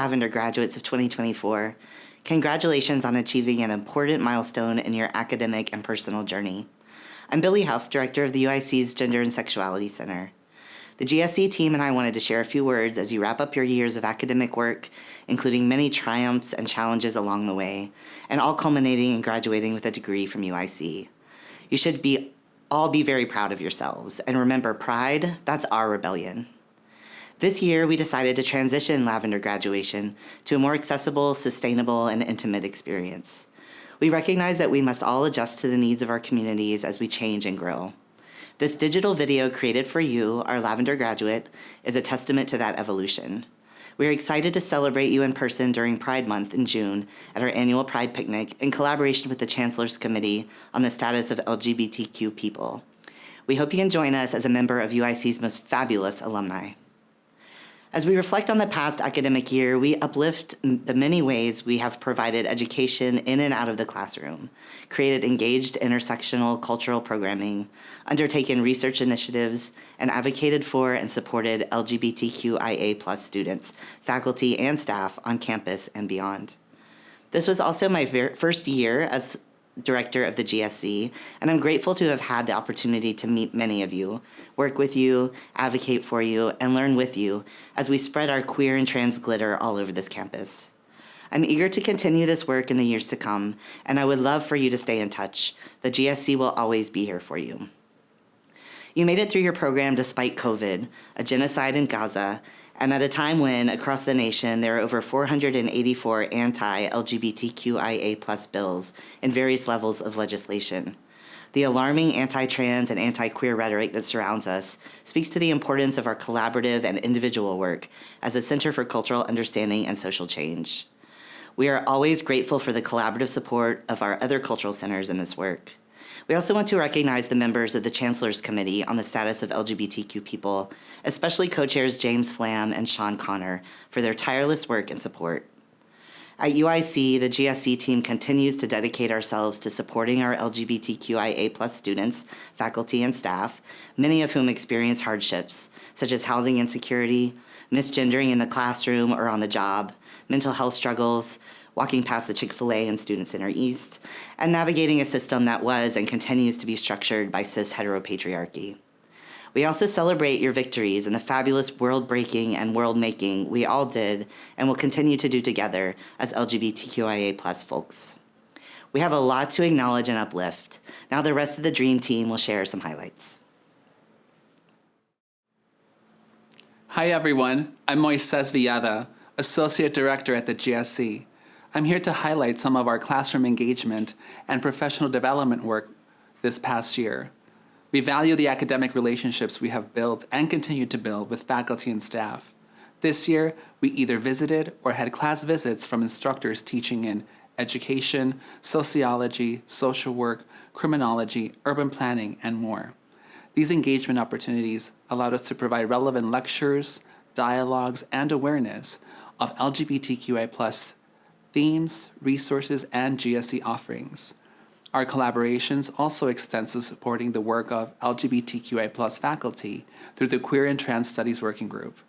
Lavender Graduates of 2024. Congratulations on achieving an important milestone in your academic and personal journey. I'm Billy Huff, Director of the UIC's Gender and Sexuality Center. The GSC team and I wanted to share a few words as you wrap up your years of academic work, including many triumphs and challenges along the way, and all culminating in graduating with a degree from UIC. You should all be very proud of yourselves, and remember, pride, that's our rebellion. This year, we decided to transition Lavender graduation to a more accessible, sustainable, and intimate experience. We recognize that we must all adjust to the needs of our communities as we change and grow. This digital video created for you, our Lavender graduate, is a testament to that evolution. We are excited to celebrate you in person during Pride Month in June at our annual Pride Picnic in collaboration with the Chancellor's Committee on the Status of LGBTQ People. We hope you can join us as a member of UIC's most fabulous alumni. As we reflect on the past academic year, we uplift the many ways we have provided education in and out of the classroom, created engaged intersectional cultural programming, undertaken research initiatives, and advocated for and supported LGBTQIA+ students, faculty, and staff on campus and beyond. This was also my first year as director of the GSC, and I'm grateful to have had the opportunity to meet many of you, work with you, advocate for you, and learn with you as we spread our queer and trans glitter all over this campus. I'm eager to continue this work in the years to come, and I would love for you to stay in touch. The GSC will always be here for you. You made it through your program despite COVID, a genocide in Gaza, and at a time when, across the nation, there are over 484 anti-LGBTQIA+ bills in various levels of legislation. The alarming anti-trans and anti-queer rhetoric that surrounds us speaks to the importance of our collaborative and individual work as a Center for Cultural Understanding and Social Change. We are always grateful for the collaborative support of our other cultural centers in this work. We also want to recognize the members of the Chancellor's Committee on the Status of LGBTQ People, especially co-chairs James Flam and Sean Connor, for their tireless work and support. At UIC, the GSC team continues to dedicate ourselves to supporting our LGBTQIA+ students, faculty, and staff, many of whom experience hardships, such as housing insecurity, misgendering in the classroom or on the job, mental health struggles, walking past the Chick-fil-A in Student Center East, and navigating a system that was and continues to be structured by cis heteropatriarchy. We also celebrate your victories and the fabulous world-breaking and world-making we all did and will continue to do together as LGBTQIA+ folks. We have a lot to acknowledge and uplift. Now the rest of the Dream Team will share some highlights. Hi everyone, I'm Moises Villada, Associate Director at the GSC. I'm here to highlight some of our classroom engagement and professional development work this past year. We value the academic relationships we have built and continue to build with faculty and staff. This year, we either visited or had class visits from instructors teaching in education, sociology, social work, criminology, urban planning, and more. These engagement opportunities allowed us to provide relevant lectures, dialogues, and awareness of LGBTQI+ themes, resources, and GSC offerings. Our collaborations also extend to supporting the work of LGBTQI+ faculty through the Queer and Trans Studies Working Group,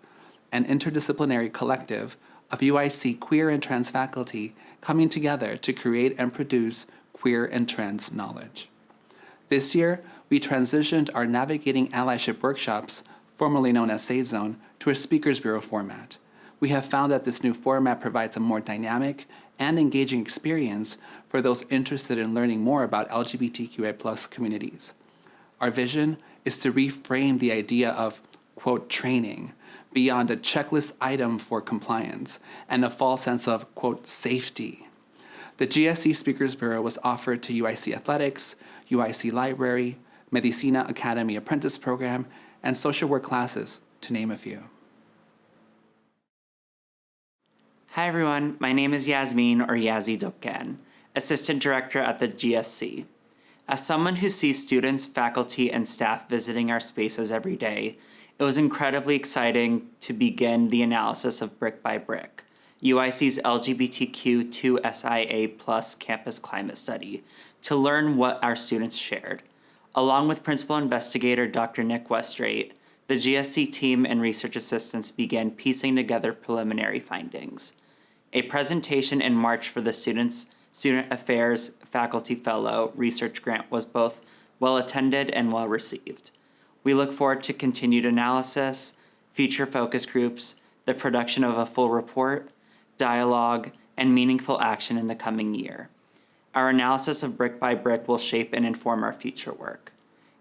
an interdisciplinary collective of UIC queer and trans faculty coming together to create and produce queer and trans knowledge. This year, we transitioned our Navigating Allyship workshops, formerly known as Safe Zone, to a Speakers Bureau format. We have found that this new format provides a more dynamic and engaging experience for those interested in learning more about LGBTQI+ communities. Our vision is to reframe the idea of, quote, training beyond a checklist item for compliance and a false sense of, quote, safety. The GSC Speakers Bureau was offered to UIC Athletics, UIC Library, Medicina Academy Apprentice Program, and social work classes, to name a few. Hi everyone, my name is Yasmin or Yazzie Dopkan, Assistant Director at the GSC. As someone who sees students, faculty, and staff visiting our spaces every day, it was incredibly exciting to begin the analysis of Brick by Brick, UIC's LGBTQ2SIA+ campus climate study, to learn what our students shared. Along with Principal Investigator Dr. Nick Westrate, the GSC team and research assistants began piecing together preliminary findings. A presentation in March for the Student Affairs Faculty Fellow Research Grant was both well attended and well received. We look forward to continued analysis, future focus groups, the production of a full report, dialogue, and meaningful action in the coming year. Our analysis of brick by brick will shape and inform our future work.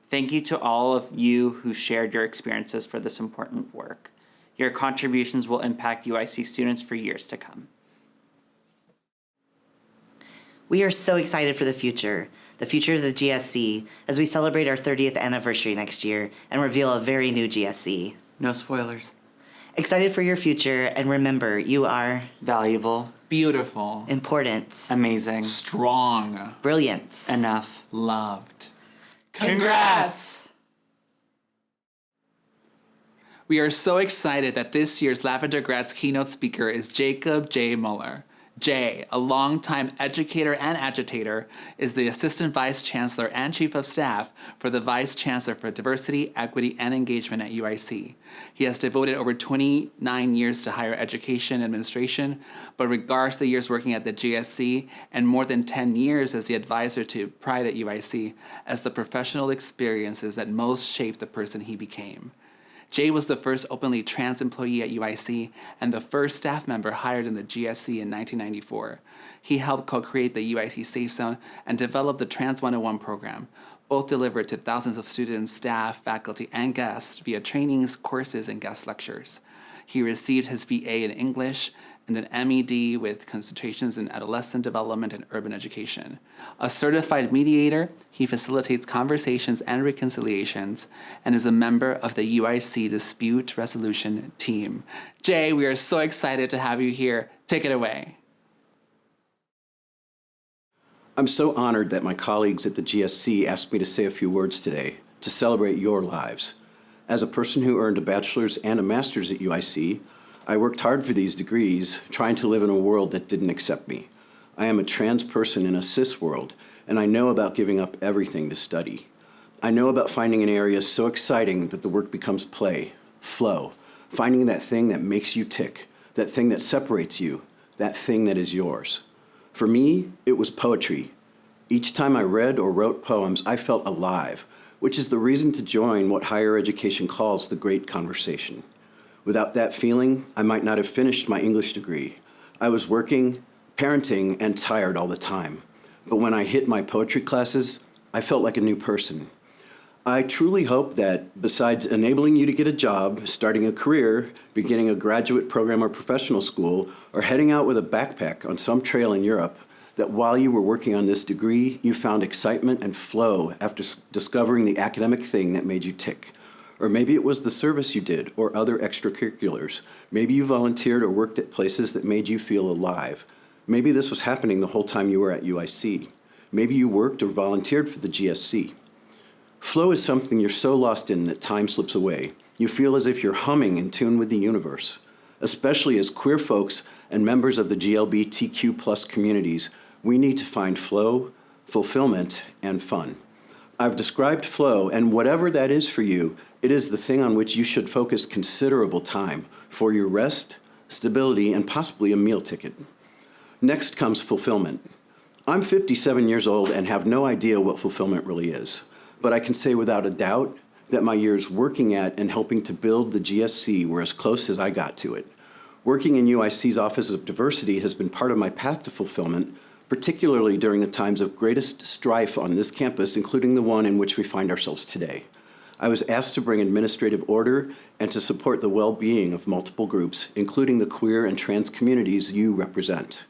Thank you to all of you who shared your experiences for this important work. Your contributions will impact UIC students for years to come. We are so excited for the future of the GSC, as we celebrate our 30th anniversary next year and reveal a very new GSC. No spoilers. Excited for your future, and remember, you are Valuable. Beautiful. important, Amazing. Strong. brilliant, Enough. Loved. Congrats! We are so excited that this year's Lavender Grads keynote speaker is Jacob J. Mueller. Jay, a longtime educator and agitator, is the Assistant Vice Chancellor and Chief of Staff for the Vice Chancellor for Diversity, Equity, and Engagement at UIC. He has devoted over 29 years to higher education administration, but regards the years working at the GSC and more than 10 years as the advisor to Pride at UIC as the professional experiences that most shaped the person he became. Jay was the first openly trans employee at UIC and the first staff member hired in the GSC in 1994. He helped co-create the UIC Safe Zone and develop the Trans 101 program, both delivered to thousands of students, staff, faculty, and guests via trainings, courses, and guest lectures. He received his BA in English and an MED with concentrations in adolescent development and urban education. A certified mediator, he facilitates conversations and reconciliations and is a member of the UIC Dispute Resolution Team. Jay, we are so excited to have you here. Take it away. I'm so honored that my colleagues at the GSC asked me to say a few words today to celebrate your lives. As a person who earned a bachelor's and a master's at UIC, I worked hard for these degrees, trying to live in a world that didn't accept me. I am a trans person in a cis world, and I know about giving up everything to study. I know about finding an area so exciting that the work becomes play, flow, finding that thing that makes you tick, that thing that separates you, that thing that is yours. For me, it was poetry. Each time I read or wrote poems, I felt alive, which is the reason to join what higher education calls the great conversation. Without that feeling, I might not have finished my English degree. I was working, parenting, and tired all the time. But when I hit my poetry classes, I felt like a new person. I truly hope that besides enabling you to get a job, starting a career, beginning a graduate program or professional school, or heading out with a backpack on some trail in Europe, that while you were working on this degree, you found excitement and flow after discovering the academic thing that made you tick. Or maybe it was the service you did or other extracurriculars. Maybe you volunteered or worked at places that made you feel alive. Maybe this was happening the whole time you were at UIC. Maybe you worked or volunteered for the GSC. Flow is something you're so lost in that time slips away. You feel as if you're humming in tune with the universe. Especially as queer folks and members of the GLBTQ+ communities, we need to find flow, fulfillment, and fun. I've described flow, and whatever that is for you, it is the thing on which you should focus considerable time for your rest, stability, and possibly a meal ticket. Next comes fulfillment. I'm 57 years old and have no idea what fulfillment really is, but I can say without a doubt that my years working at and helping to build the GSC were as close as I got to it. Working in UIC's Office of Diversity has been part of my path to fulfillment, particularly during the times of greatest strife on this campus, including the one in which we find ourselves today. I was asked to bring administrative order and to support the well-being of multiple groups, including the queer and trans communities you represent.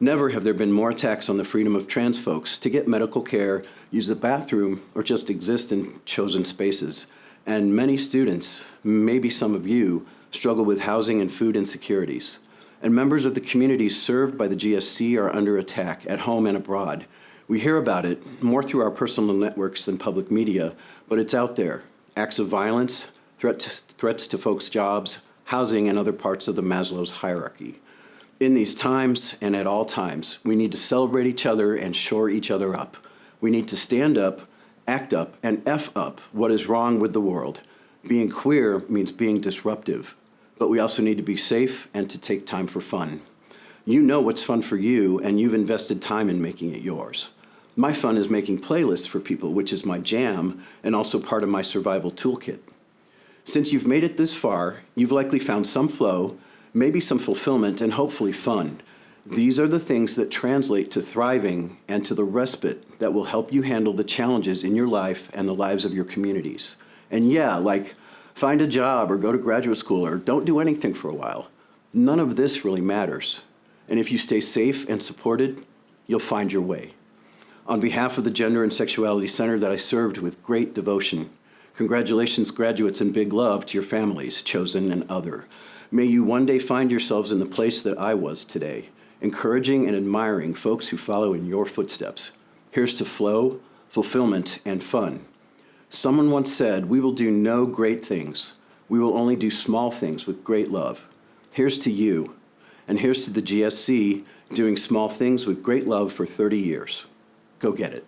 Never have there been more attacks on the freedom of trans folks to get medical care, use the bathroom, or just exist in chosen spaces. And many students, maybe some of you, struggle with housing and food insecurities. And members of the communities served by the GSC are under attack at home and abroad. We hear about it more through our personal networks than public media, but it's out there. Acts of violence, threats to folks' jobs, housing, and other parts of the Maslow's hierarchy. In these times, and at all times, we need to celebrate each other and shore each other up. We need to stand up, act up, and F up what is wrong with the world. Being queer means being disruptive, but we also need to be safe and to take time for fun. You know what's fun for you, and you've invested time in making it yours. My fun is making playlists for people, which is my jam and also part of my survival toolkit. Since you've made it this far, you've likely found some flow, maybe some fulfillment, and hopefully fun. These are the things that translate to thriving and to the respite that will help you handle the challenges in your life and the lives of your communities. And yeah, like find a job or go to graduate school or don't do anything for a while. None of this really matters. And if you stay safe and supported, you'll find your way. On behalf of the Gender and Sexuality Center that I served with great devotion, congratulations, graduates, and big love to your families, chosen and other. May you one day find yourselves in the place that I was today, encouraging and admiring folks who follow in your footsteps. Here's to flow, fulfillment, and fun. Someone once said, "We will do no great things. We will only do small things with great love." Here's to you, and here's to the GSC doing small things with great love for 30 years. Go get it.